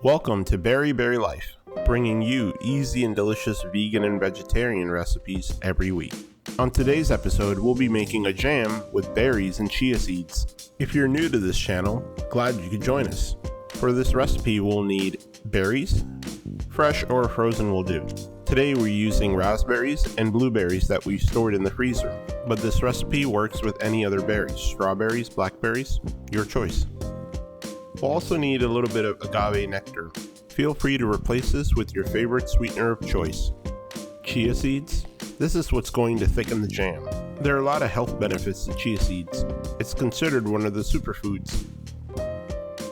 Welcome to Berry Life, bringing you easy and delicious vegan and vegetarian recipes every week. On today's episode, we'll be making a jam with berries and chia seeds. If you're new to this channel, glad you could join us. For this recipe, we'll need berries, fresh or frozen will do. Today we're using raspberries and blueberries that we've stored in the freezer, but this recipe works with any other berries, strawberries, blackberries, your choice. We'll also need a little bit of agave nectar. Feel free to replace this with your favorite sweetener of choice. Chia seeds. This is what's going to thicken the jam. There are a lot of health benefits to chia seeds. It's considered one of the superfoods.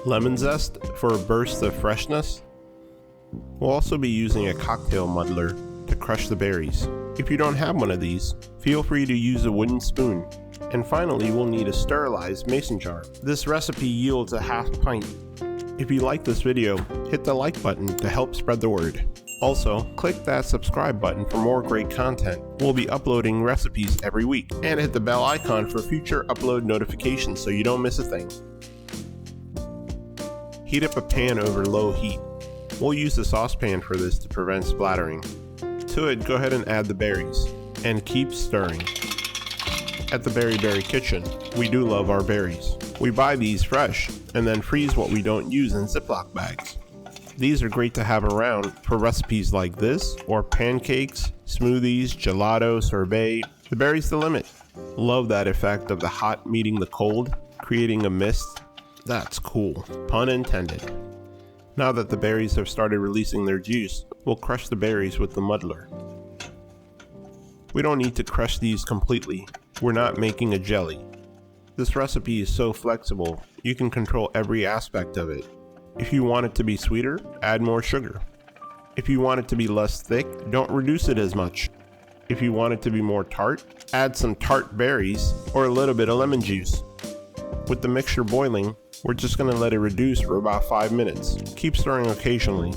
Lemon zest for a burst of freshness. We'll also be using a cocktail muddler to crush the berries. If you don't have one of these, feel free to use a wooden spoon. And finally, we'll need a sterilized mason jar. This recipe yields a half pint. If you like this video, hit the like button to help spread the word. Also, click that subscribe button for more great content. We'll be uploading recipes every week. And hit the bell icon for future upload notifications so you don't miss a thing. Heat up a pan over low heat. We'll use the saucepan for this to prevent splattering. To it, go ahead and add the berries. And keep stirring. At the Berry Kitchen, we do love our berries. We buy these fresh and then freeze what we don't use in Ziploc bags. These are great to have around for recipes like this or pancakes, smoothies, gelato, sorbet. The berry's the limit. Love that effect of the hot meeting the cold, creating a mist. That's cool. Pun intended. Now that the berries have started releasing their juice, we'll crush the berries with the muddler. We don't need to crush these completely. We're not making a jelly. This recipe is so flexible, you can control every aspect of it. If you want it to be sweeter, add more sugar. If you want it to be less thick, don't reduce it as much. If you want it to be more tart, add some tart berries or a little bit of lemon juice. With the mixture boiling, we're just going to let it reduce for about 5 minutes. Keep stirring occasionally.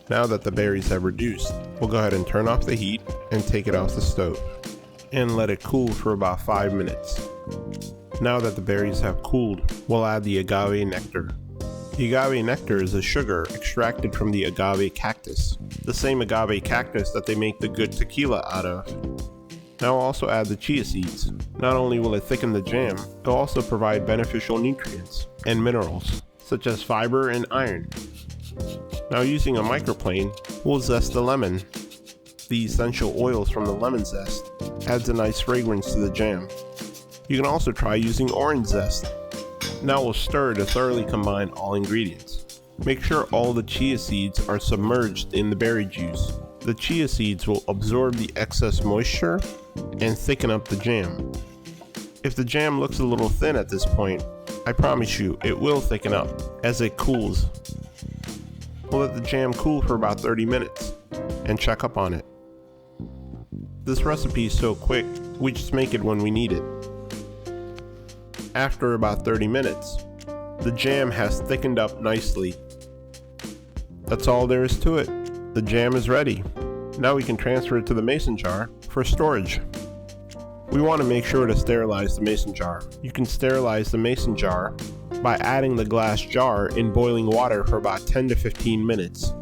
Now that the berries have reduced, we'll go ahead and turn off the heat and take it off the stove and let it cool for about 5 minutes. Now that the berries have cooled, we'll add the agave nectar. The agave nectar is a sugar extracted from the agave cactus, the same agave cactus that they make the good tequila out of. Now I'll also add the chia seeds. Not only will it thicken the jam, it'll also provide beneficial nutrients and minerals, such as fiber and iron. Now using a microplane, we'll zest the lemon. The essential oils from the lemon zest adds a nice fragrance to the jam. You can also try using orange zest. Now we'll stir to thoroughly combine all ingredients. Make sure all the chia seeds are submerged in the berry juice. The chia seeds will absorb the excess moisture and thicken up the jam. If the jam looks a little thin at this point, I promise you it will thicken up as it cools. We'll let the jam cool for about 30 minutes and check up on it. This recipe is so quick, we just make it when we need it. After about 30 minutes, the jam has thickened up nicely. That's all there is to it. The jam is ready. Now we can transfer it to the mason jar for storage. We want to make sure to sterilize the mason jar. You can sterilize the mason jar by adding the glass jar in boiling water for about 10 to 15 minutes.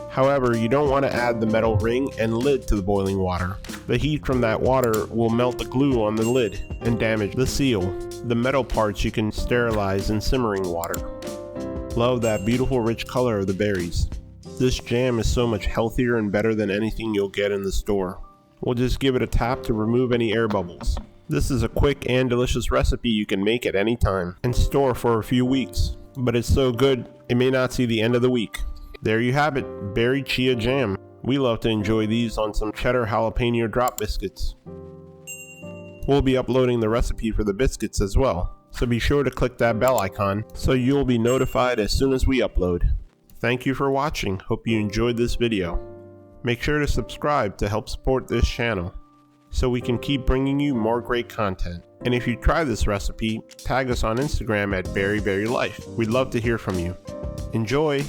However, you don't want to add the metal ring and lid to the boiling water. The heat from that water will melt the glue on the lid and damage the seal. The metal parts you can sterilize in simmering water. Love that beautiful rich color of the berries. This jam is so much healthier and better than anything you'll get in the store. We'll just give it a tap to remove any air bubbles. This is a quick and delicious recipe you can make at any time and store for a few weeks. But it's so good, it may not see the end of the week. There you have it, berry chia jam. We love to enjoy these on some cheddar jalapeno drop biscuits. We'll be uploading the recipe for the biscuits as well, so be sure to click that bell icon so you'll be notified as soon as we upload. Thank you for watching, hope you enjoyed this video. Make sure to subscribe to help support this channel, so we can keep bringing you more great content. And if you try this recipe, tag us on Instagram at Berry Life. We'd love to hear from you. Enjoy!